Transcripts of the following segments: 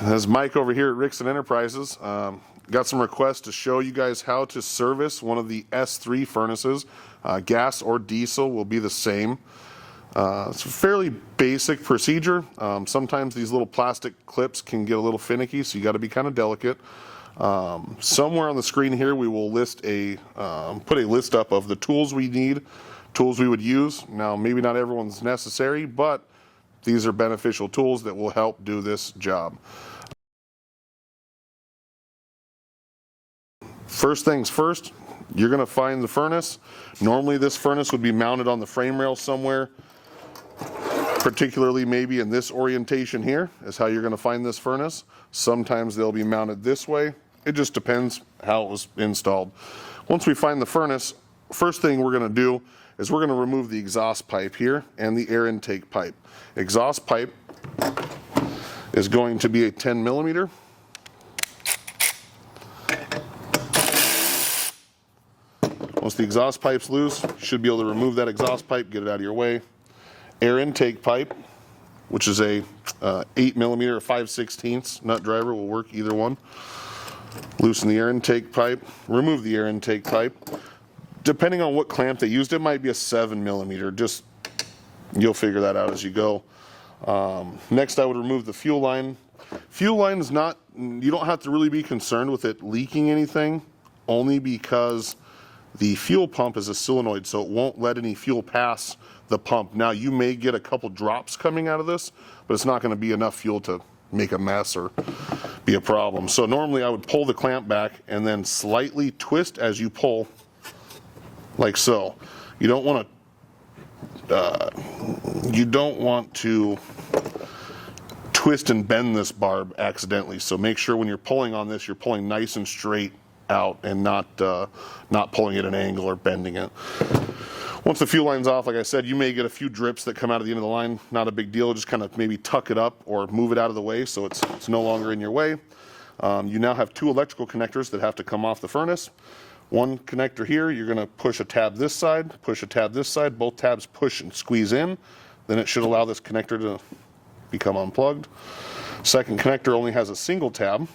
This is Mike over here at Rickson Enterprises. Got some requests to show you guys how to service one of the S3 furnaces. Gas or diesel will be the same. It's a fairly basic procedure. Sometimes these little plastic clips can get a little finicky, so you got to be kind of delicate. Somewhere on the screen here we will list put a list up of the tools we need, tools we would use. Now maybe not everyone's necessary, but these are beneficial tools that will help do this job. First things first, you're going to find the furnace. Normally this furnace would be mounted on the frame rail somewhere, particularly maybe in this orientation here is how you're going to find this furnace. Sometimes they'll be mounted this way. It just depends how it was installed. Once we find the furnace, first thing we're going to do is we're going to remove the exhaust pipe here and the air intake pipe. Exhaust pipe is going to be a 10 millimeter. Once the exhaust pipe's loose, you should be able to remove that exhaust pipe, get it out of your way. Air intake pipe, which is a 8 millimeter or 5/16 nut driver, will work either one. Loosen the air intake pipe, remove the air intake pipe. Depending on what clamp they used, it might be a 7 millimeter. Just, you'll figure that out as you go. Next I would remove the fuel line. Fuel line is not, you don't have to really be concerned with it leaking anything, only because the fuel pump is a solenoid, so it won't let any fuel pass the pump. Now you may get a couple drops coming out of this, but it's not going to be enough fuel to make a mess or be a problem. So normally I would pull the clamp back and then slightly twist as you pull, like so. You don't want to twist and bend this barb accidentally. So make sure when you're pulling on this, you're pulling nice and straight out and not pulling at an angle or bending it. Once the fuel line's off, like I said, you may get a few drips that come out of the end of the line. Not a big deal. Just kind of maybe tuck it up or move it out of the way so it's no longer in your way. You now have two electrical connectors that have to come off the furnace. One connector here, you're going to push a tab this side, push a tab this side. Both tabs push and squeeze in. Then it should allow this connector to become unplugged. Second connector only has a single tab.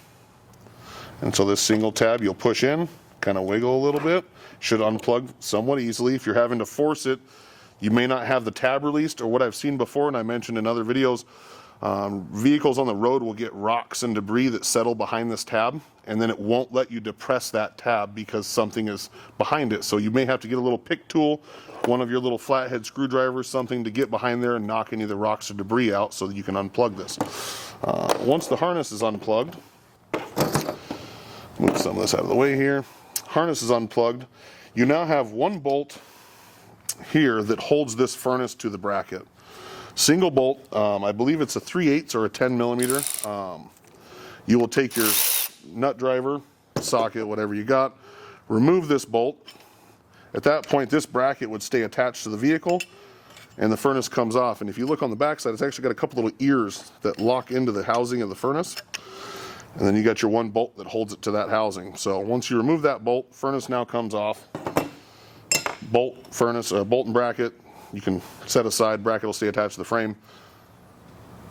And so this single tab you'll push in, kind of wiggle a little bit, should unplug somewhat easily. If you're having to force it, you may not have the tab released, or what I've seen before, and I mentioned in other videos, vehicles on the road will get rocks and debris that settle behind this tab, and then it won't let you depress that tab because something is behind it. So you may have to get a little pick tool, one of your little flathead screwdrivers, something to get behind there and knock any of the rocks or debris out so that you can unplug this. Once the harness is unplugged, move some of this out of the way here. Harness is unplugged. You now have one bolt here that holds this furnace to the bracket. Single bolt, I believe it's a 3/8 or a 10 millimeter. You will take your nut driver, socket, whatever you got, remove this bolt. At that point, this bracket would stay attached to the vehicle and the furnace comes off. And if you look on the back side, it's actually got a couple little ears that lock into the housing of the furnace. And then you got your one bolt that holds it to that housing. So once you remove that bolt, furnace now comes off. Bolt, furnace, bolt and bracket, you can set aside, bracket will stay attached to the frame.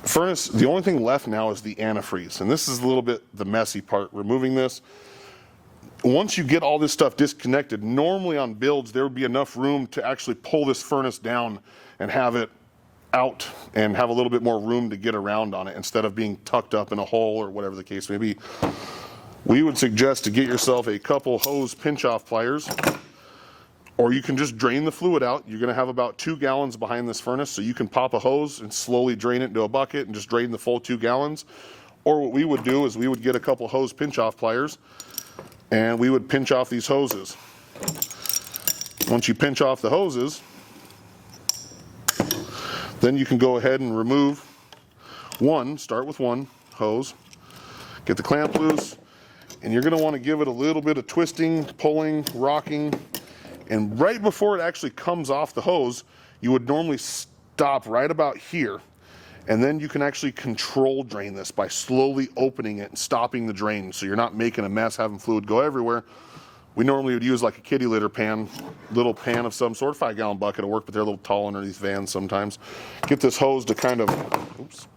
Furnace, the only thing left now is the antifreeze. And this is a little bit the messy part, removing this. Once you get all this stuff disconnected, normally on builds, there would be enough room to actually pull this furnace down and have it out and have a little bit more room to get around on it instead of being tucked up in a hole or whatever the case may be. We would suggest to get yourself a couple hose pinch-off pliers, or you can just drain the fluid out. You're going to have about 2 gallons behind this furnace, so you can pop a hose and slowly drain it into a bucket and just drain the full 2 gallons. Or what we would do is we would get a couple hose pinch-off pliers and we would pinch off these hoses. Once you pinch off the hoses, then you can go ahead and remove start with one hose, get the clamp loose, and you're going to want to give it a little bit of twisting, pulling, rocking, and right before it actually comes off the hose, you would normally stop right about here, and then you can actually control drain this by slowly opening it and stopping the drain so you're not making a mess, having fluid go everywhere. We normally would use like a kitty litter pan, little pan of some sort, 5-gallon bucket will work, but they're a little tall underneath vans sometimes. Get this hose to kind of,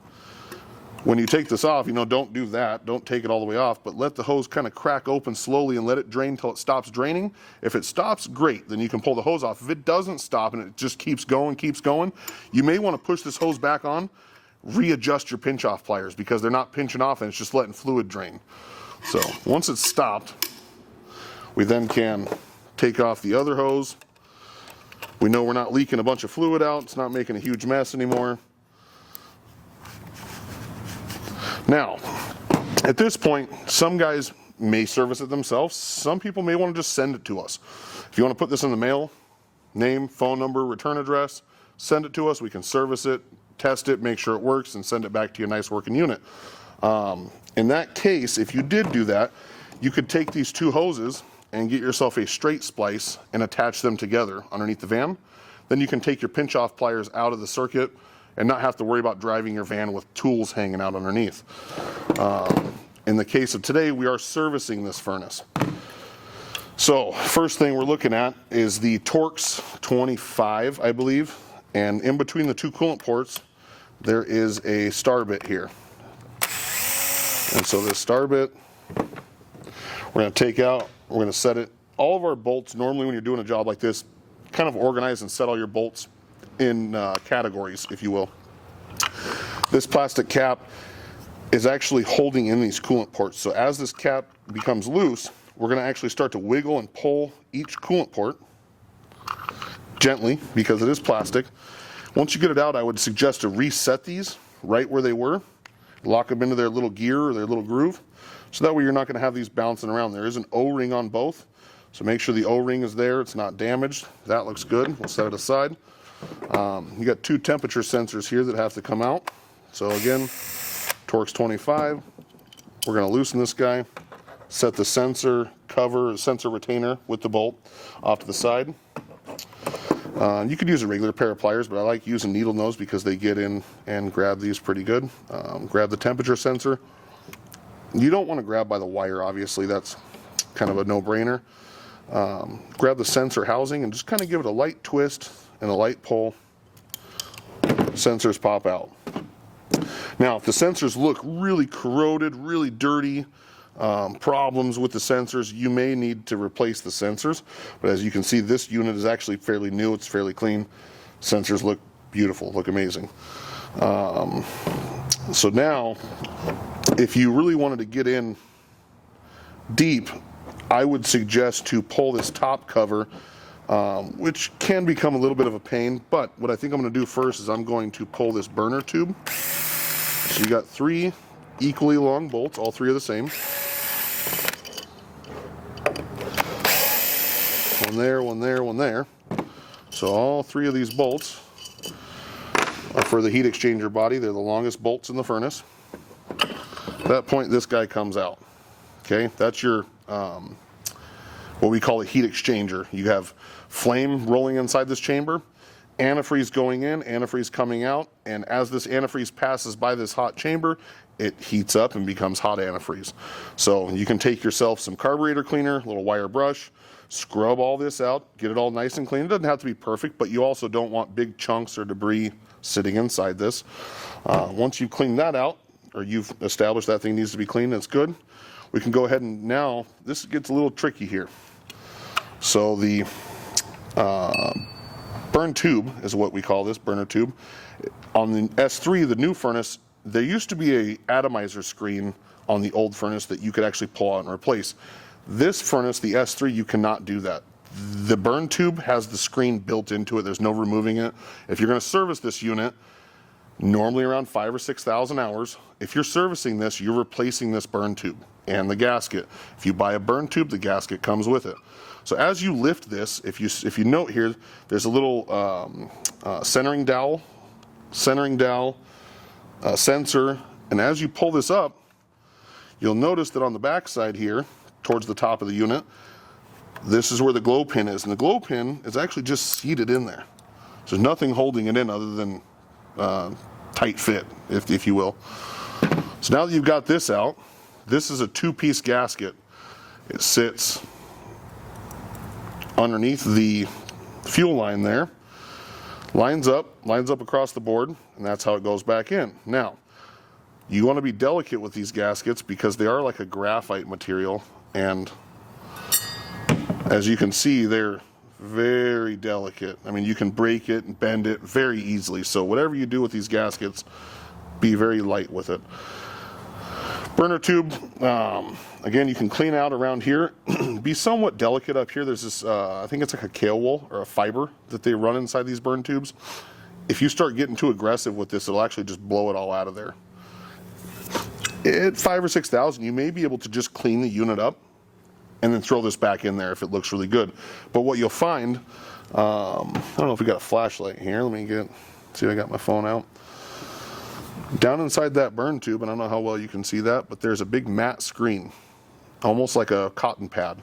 When you take this off, don't do that. Don't take it all the way off, but let the hose kind of crack open slowly and let it drain till it stops draining. If it stops, great, then you can pull the hose off. If it doesn't stop and it just keeps going, you may want to push this hose back on, readjust your pinch off pliers because they're not pinching off and it's just letting fluid drain. So once it's stopped, we then can take off the other hose. We know we're not leaking a bunch of fluid out. It's not making a huge mess anymore. Now, at this point, some guys may service it themselves. Some people may want to just send it to us. If you want to put this in the mail, name, phone number, return address, send it to us. We can service it, test it, make sure it works, and send it back to your nice working unit. In that case, if you did do that, you could take these two hoses and get yourself a straight splice and attach them together underneath the van. Then you can take your pinch off pliers out of the circuit and not have to worry about driving your van with tools hanging out underneath. In the case of today, we are servicing this furnace. So first thing we're looking at is the Torx 25, I believe, and in between the two coolant ports, there is a star bit here. And so this star bit, we're going to take out, we're going to set it. All of our bolts, normally when you're doing a job like this, kind of organize and set all your bolts in categories, if you will. This plastic cap is actually holding in these coolant ports. So as this cap becomes loose, we're going to actually start to wiggle and pull each coolant port gently because it is plastic. Once you get it out, I would suggest to reset these right where they were, lock them into their little gear or their little groove, so that way you're not going to have these bouncing around. There is an O-ring on both, so make sure the O-ring is there, it's not damaged. That looks good. We'll set it aside. You got two temperature sensors here that have to come out. So again, Torx 25, we're going to loosen this guy, set the sensor cover, sensor retainer with the bolt off to the side. You could use a regular pair of pliers, but I like using needle nose because they get in and grab these pretty good. Grab the temperature sensor. You don't want to grab by the wire, obviously, that's kind of a no-brainer. Grab the sensor housing and just kind of give it a light twist and a light pull. Sensors pop out. Now, if the sensors look really corroded, really dirty, problems with the sensors, you may need to replace the sensors. But as you can see, this unit is actually fairly new. It's fairly clean. Sensors look beautiful, look amazing. So now, if you really wanted to get in deep, I would suggest to pull this top cover, which can become a little bit of a pain, but what I think I'm going to do first is I'm going to pull this burner tube. So you got three equally long bolts, all three are the same. One there, one there, one there. So all three of these bolts are for the heat exchanger body. They're the longest bolts in the furnace. At that point, this guy comes out. Okay, that's your what we call a heat exchanger. You have flame rolling inside this chamber, antifreeze going in, antifreeze coming out, and as this antifreeze passes by this hot chamber, it heats up and becomes hot antifreeze. So you can take yourself some carburetor cleaner, a little wire brush, scrub all this out, get it all nice and clean. It doesn't have to be perfect, but you also don't want big chunks or debris sitting inside this. Once you've cleaned that out, or you've established that thing needs to be cleaned, it's good. We can go ahead and now, this gets a little tricky here. So the burn tube is what we call this, burner tube. On the S3, the new furnace, there used to be a atomizer screen on the old furnace that you could actually pull out and replace. This furnace, the S3, you cannot do that. The burn tube has the screen built into it. There's no removing it. If you're going to service this unit, normally around 5,000 or 6,000 hours, if you're servicing this, you're replacing this burn tube and the gasket. If you buy a burn tube, the gasket comes with it. So as you lift this, if you note here, there's a little centering dowel, sensor, and as you pull this up, you'll notice that on the back side here, towards the top of the unit, this is where the glow pin is, and the glow pin is actually just seated in there. So there's nothing holding it in other than tight fit, if you will. So now that you've got this out, this is a two-piece gasket. It sits underneath the fuel line there, lines up across the board, and that's how it goes back in. Now, You want to be delicate with these gaskets because they are like a graphite material, and as you can see, they're very delicate. I mean, you can break it and bend it very easily. So whatever you do with these gaskets, be very light with it. Burner tube, again, you can clean out around here. Be somewhat delicate up here. There's this, I think it's like a kale wool or a fiber that they run inside these burn tubes. If you start getting too aggressive with this, it'll actually just blow it all out of there. At 5,000 or 6,000, you may be able to just clean the unit up and then throw this back in there if it looks really good. But what you'll find, I don't know if we got a flashlight here. Let me see if I got my phone out. Down inside that burn tube, and I don't know how well you can see that, but there's a big matte screen, almost like a cotton pad,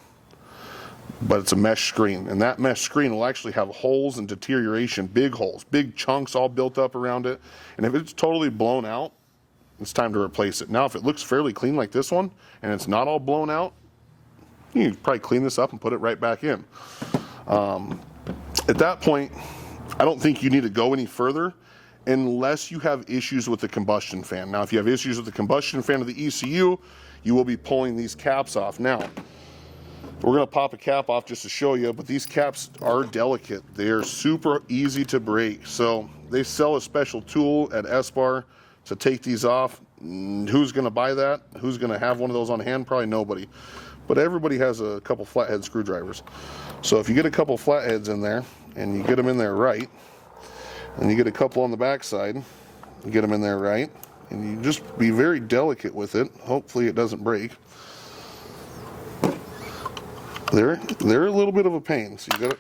but it's a mesh screen. And that mesh screen will actually have holes and deterioration, big holes, big chunks all built up around it. And if it's totally blown out, it's time to replace it. Now, if it looks fairly clean like this one, and it's not all blown out, you can probably clean this up and put it right back in. At that point, I don't think you need to go any further unless you have issues with the combustion fan. Now, if you have issues with the combustion fan of the ECU, you will be pulling these caps off. Now, we're gonna pop a cap off just to show you, but these caps are delicate. They are super easy to break. So they sell a special tool at S-Bar to take these off. Who's gonna buy that? Who's gonna have one of those on hand? Probably nobody. But everybody has a couple flathead screwdrivers. So if you get a couple flatheads in there and you get them in there right, and you get a couple on the back side, you get them in there right, and you just be very delicate with it. Hopefully it doesn't break. They're a little bit of a pain, so you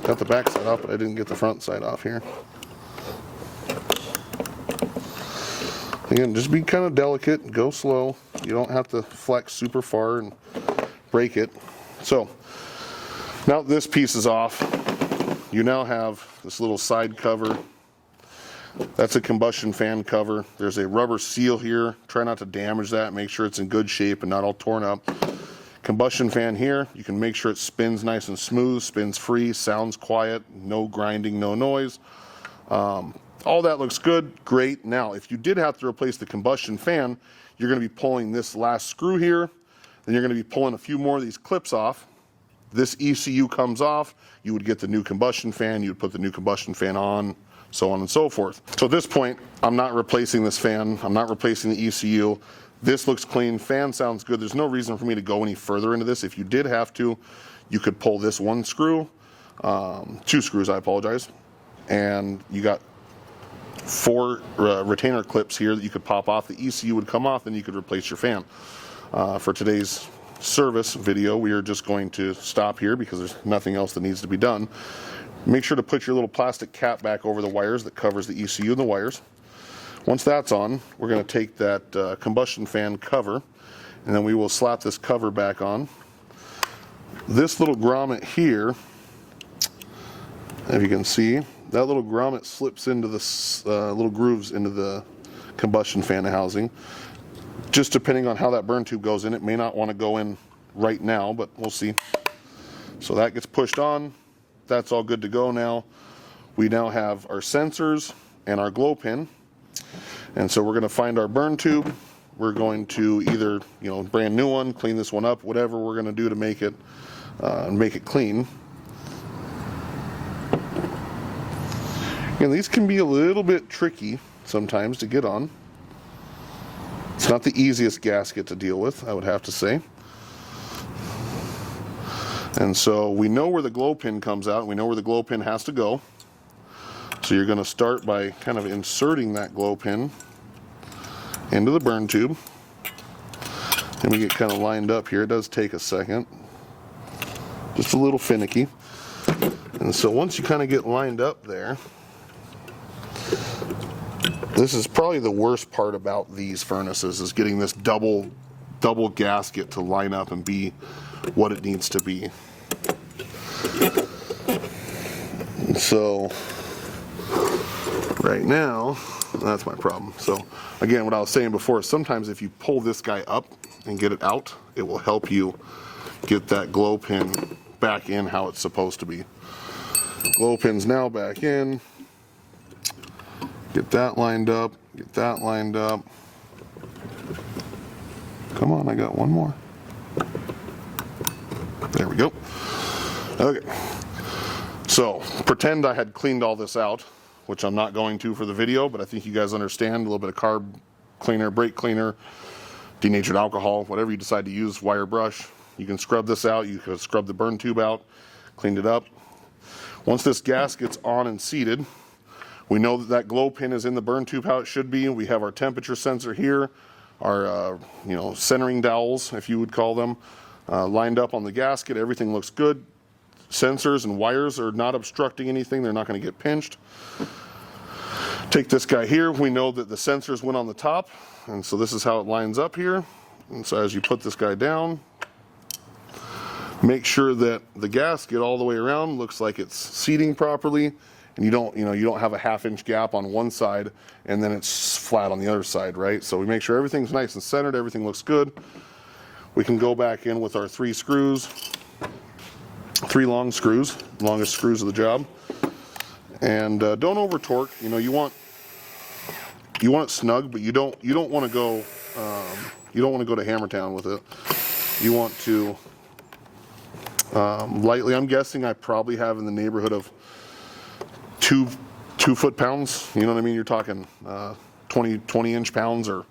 got the back side off, but I didn't get the front side off here. Again, just be kind of delicate, go slow. You don't have to flex super far and break it. So now that this piece is off, you now have this little side cover. That's a combustion fan cover. There's a rubber seal here. Try not to damage that. Make sure it's in good shape and not all torn up. Combustion fan here. You can make sure it spins nice and smooth, spins free, sounds quiet, no grinding, no noise. All that looks good, great. Now, if you did have to replace the combustion fan, you're going to be pulling this last screw here. Then you're going to be pulling a few more of these clips off. This ECU comes off. You would get the new combustion fan. You would put the new combustion fan on, so on and so forth. So at this point, I'm not replacing this fan. I'm not replacing the ECU. This looks clean. Fan sounds good. There's no reason for me to go any further into this. If you did have to, you could pull this one screw, 2 screws, I apologize, and you got 4 retainer clips here that you could pop off. The ECU would come off, then you could replace your fan. For today's service video, we are just going to stop here because there's nothing else that needs to be done. Make sure to put your little plastic cap back over the wires that covers the ECU and the wires. Once that's on, we're going to take that combustion fan cover, and then we will slap this cover back on. This little grommet here, if you can see, that little grommet slips into the little grooves into the combustion fan housing. Just depending on how that burn tube goes in, it may not want to go in right now, but we'll see. So that gets pushed on. That's all good to go now. We now have our sensors and our glow pin. And so we're going to find our burn tube. We're going to either, brand new one, clean this one up, whatever we're going to do to make it clean. And these can be a little bit tricky sometimes to get on. It's not the easiest gasket to deal with, I would have to say. And so we know where the glow pin comes out, and we know where the glow pin has to go. So you're going to start by kind of inserting that glow pin into the burn tube. And we get kind of lined up here. It does take a second. Just a little finicky. And so once you kind of get lined up there, this is probably the worst part about these furnaces, is getting this double gasket to line up and be what it needs to be. And so right now, that's my problem. So again, what I was saying before is sometimes if you pull this guy up and get it out, it will help you get that glow pin back in how it's supposed to be. Glow pin's now back in. Get that lined up, get that lined up. Come on, I got one more. There we go. Okay. So, pretend I had cleaned all this out, which I'm not going to for the video, but I think you guys understand. A little bit of carb cleaner, brake cleaner, denatured alcohol, whatever you decide to use, wire brush. You can scrub this out, you can scrub the burn tube out, cleaned it up. Once this gasket's on and seated, we know that that glow pin is in the burn tube how it should be. We have our temperature sensor here, our centering dowels, if you would call them, lined up on the gasket. Everything looks good. Sensors and wires are not obstructing anything. They're not going to get pinched. Take this guy here. We know that the sensors went on the top, and so this is how it lines up here. And so as you put this guy down, make sure that the gasket all the way around looks like it's seating properly, and you don't have a 1/2 inch gap on one side and then it's flat on the other side, right? So we make sure everything's nice and centered, everything looks good. We can go back in with our 3 screws. 3 long screws, longest screws of the job, and don't over torque. You want it snug, but you don't want to go to hammer town with it. You want to lightly. I'm guessing I probably have in the neighborhood of 2 foot-pounds. You know what I mean? You're talking 20 inch pounds or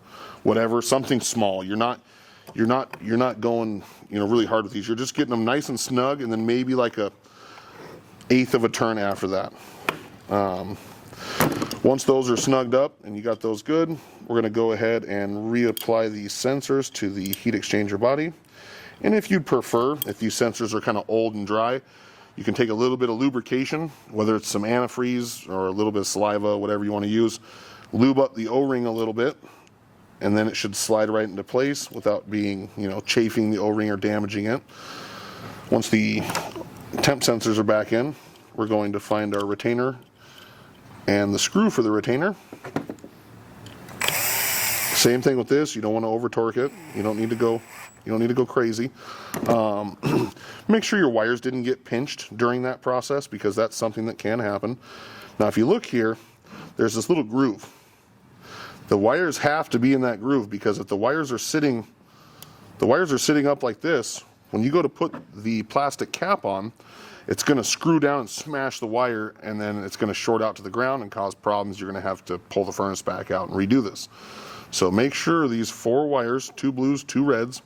whatever, something small. You're not going really hard with these. You're just getting them nice and snug, and then maybe like a 1/8 of a turn after that. Once those are snugged up and you got those good, we're going to go ahead and reapply these sensors to the heat exchanger body. And if you'd prefer, if these sensors are kind of old and dry, you can take a little bit of lubrication, whether it's some antifreeze or a little bit of saliva, whatever you want to use, lube up the O-ring a little bit, and then it should slide right into place without being, chafing the O-ring or damaging it. Once the temp sensors are back in, we're going to find our retainer and the screw for the retainer. Same thing with this. You don't want to over torque it. You don't need to go crazy. Make sure your wires didn't get pinched during that process, because that's something that can happen. Now, if you look here, there's this little groove. The wires have to be in that groove, because if the wires are sitting up like this, when you go to put the plastic cap on, it's going to screw down and smash the wire, and then it's going to short out to the ground and cause problems. You're going to have to pull the furnace back out and redo this. So make sure these 4 wires, 2 blues, 2 reds,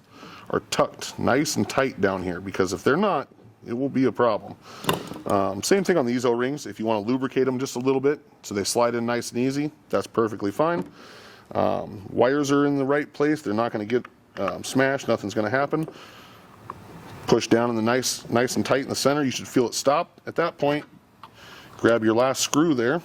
are tucked nice and tight down here, because if they're not, it will be a problem. Same thing on these O-rings. If you want to lubricate them just a little bit so they slide in nice and easy, that's perfectly fine. Wires are in the right place. They're not going to get smashed. Nothing's going to happen. Push down in the nice and tight in the center. You should feel it stop. At that point, grab your last screw there.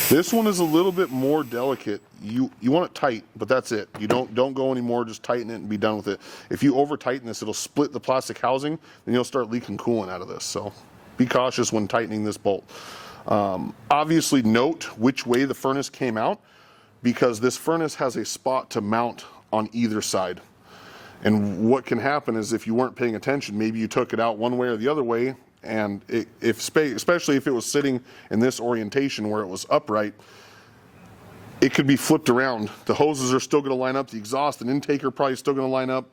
This one is a little bit more delicate. You want it tight, but that's it. You don't go anymore. Just tighten it and be done with it. If you over tighten this, it'll split the plastic housing, then you'll start leaking coolant out of this. So be cautious when tightening this bolt. Obviously note which way the furnace came out, because this furnace has a spot to mount on either side. And what can happen is, if you weren't paying attention, maybe you took it out one way or the other way, and especially if it was sitting in this orientation where it was upright, it could be flipped around. The hoses are still going to line up, the exhaust and intake are probably still going to line up,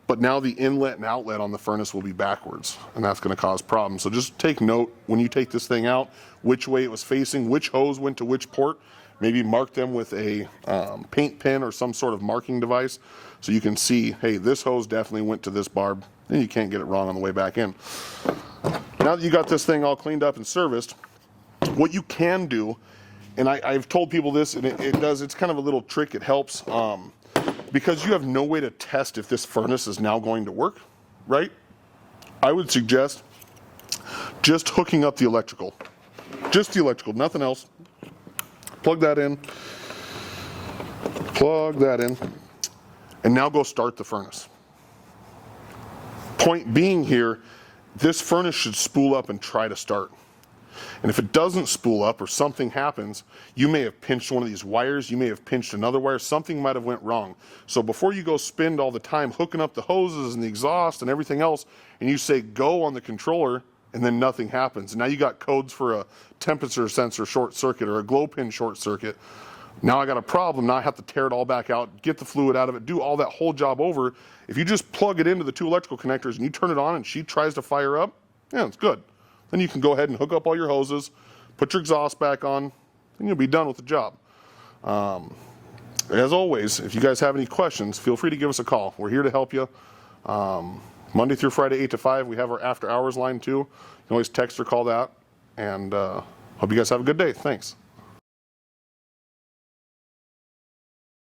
but now the inlet and outlet on the furnace will be backwards, and that's going to cause problems. So just take note when you take this thing out, which way it was facing, which hose went to which port. Maybe mark them with a paint pen or some sort of marking device, so you can see, hey, this hose definitely went to this barb. Then you can't get it wrong on the way back in. Now that you got this thing all cleaned up and serviced, what you can do, and I've told people this, and it's kind of a little trick, it helps, because you have no way to test if this furnace is now going to work, right? I would suggest just hooking up the electrical. Just the electrical, nothing else. Plug that in, and now go start the furnace. Point being here, this furnace should spool up and try to start. And if it doesn't spool up or something happens, you may have pinched one of these wires, you may have pinched another wire, something might have went wrong. So before you go spend all the time hooking up the hoses and the exhaust and everything else, and you say go on the controller, and then nothing happens. Now you got codes for a temperature sensor short circuit or a glow pin short circuit. Now I got a problem. Now I have to tear it all back out, get the fluid out of it, do all that whole job over. If you just plug it into the 2 electrical connectors and you turn it on and she tries to fire up, yeah, it's good. Then you can go ahead and hook up all your hoses, put your exhaust back on, and you'll be done with the job. As always, if you guys have any questions, feel free to give us a call. We're here to help you. Monday through Friday, 8 to 5. We have our after hours line too. You can always text or call that. And hope you guys have a good day. Thanks.